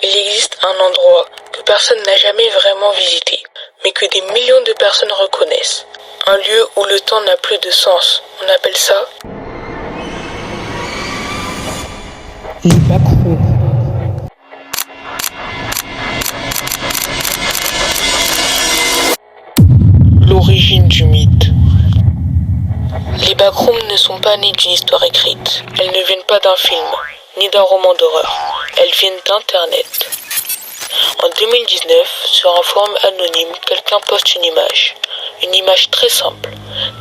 Il existe un endroit que personne n'a jamais vraiment visité, mais que des millions de personnes reconnaissent. Un lieu où le temps n'a plus de sens. On appelle ça les backrooms. L'origine du mythe. Les backrooms ne sont pas nés d'une histoire écrite. Elles ne viennent pas d'un film, ni d'un roman d'horreur. Elles viennent d'Internet. En 2019, sur un forum anonyme, quelqu'un poste une image très simple.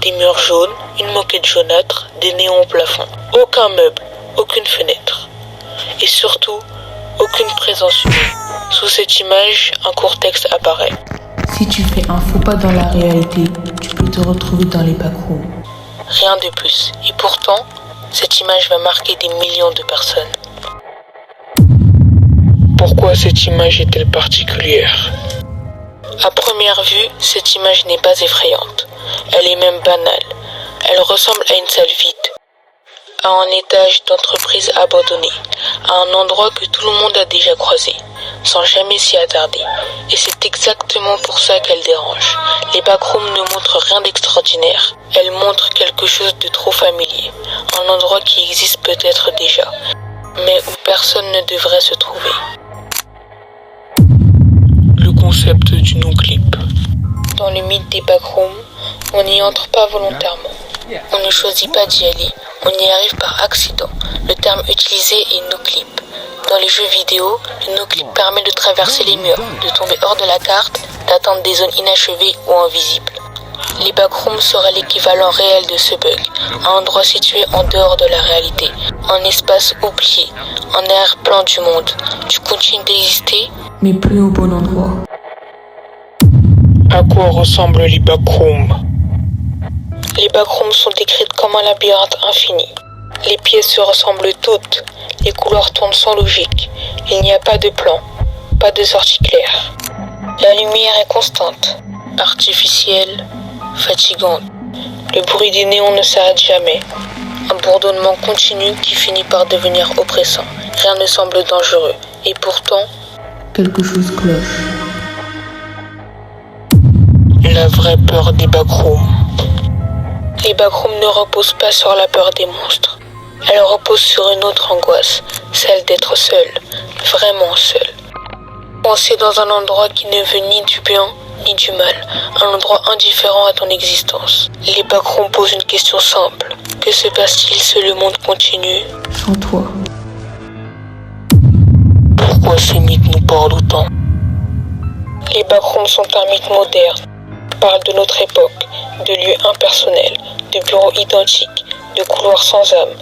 Des murs jaunes, une moquette jaunâtre, des néons au plafond. Aucun meuble, aucune fenêtre. Et surtout, aucune présence humaine. Sous cette image, un court texte apparaît. Si tu fais un faux pas dans la réalité, tu peux te retrouver dans les backrooms. Rien de plus. Et pourtant, cette image va marquer des millions de personnes. Pourquoi cette image est-elle particulière ? À première vue, cette image n'est pas effrayante. Elle est même banale. Elle ressemble à une salle vide, à un étage d'entreprise abandonnée, à un endroit que tout le monde a déjà croisé, sans jamais s'y attarder. Et c'est exactement pour ça qu'elle dérange. Les backrooms ne montrent rien d'extraordinaire. Elles montrent quelque chose de trop familier. Un endroit qui existe peut-être déjà, mais où personne ne devrait se trouver. Le concept du non-clip. Dans le mythe des backrooms, on n'y entre pas volontairement. On ne choisit pas d'y aller. On y arrive par accident. Le terme utilisé est no-clip. Dans les jeux vidéo, le no-clip permet de traverser les murs, de tomber hors de la carte, d'atteindre des zones inachevées ou invisibles. Les backrooms seraient l'équivalent réel de ce bug, un endroit situé en dehors de la réalité, un espace oublié, un arrière-plan du monde. Tu continues d'exister, Mais plus au bon endroit. À quoi ressemblent les backrooms ? Les backrooms sont décrites comme un labyrinthe infini. Les pièces se ressemblent toutes, les couloirs tournent sans logique. Il n'y a pas de plan, pas de sortie claire. La lumière est constante, artificielle, fatigante. Le bruit des néons ne s'arrête jamais. Un bourdonnement continu qui finit par devenir oppressant. Rien ne semble dangereux. Et pourtant, Quelque chose cloche. la vraie peur des backrooms. Les backrooms ne reposent pas sur la peur des monstres. Elles reposent sur une autre angoisse, celle d'être seul, vraiment seul. Penser dans un endroit qui ne veut ni du bien ni du mal, un endroit indifférent à ton existence. Les backrooms posent une question simple. Que se passe-t-il si le monde continue ? Sans toi. Pourquoi ce mythe nous parle autant ? Les backrooms sont un mythe moderne. Ils parlent de notre époque, de lieux impersonnels, de bureaux identiques, de couloirs sans âme.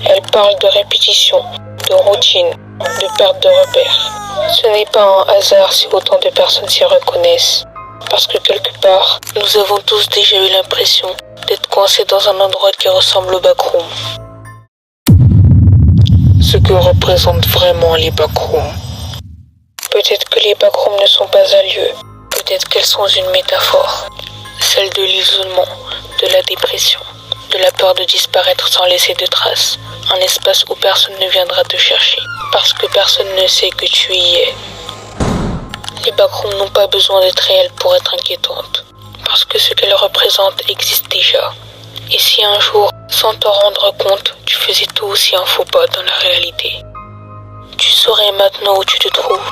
Elles parlent de répétition, de routine, de perte de repères. Ce n'est pas un hasard si autant de personnes s'y reconnaissent. Parce que quelque part, nous avons tous déjà eu l'impression d'être coincés dans un endroit qui ressemble au backroom. Ce que représentent vraiment les backrooms. Peut-être que les backrooms ne sont pas un lieu. Peut-être qu'elles sont une métaphore. Celle de l'isolement, de la dépression, de la peur de disparaître sans laisser de traces. Un espace où personne ne viendra te chercher, parce que personne ne sait que tu y es. Les backrooms n'ont pas besoin d'être réels pour être inquiétantes, parce que ce qu'elles représentent existe déjà. Et si un jour, sans t'en rendre compte, tu faisais tout aussi un faux pas dans la réalité, tu saurais maintenant où tu te trouves.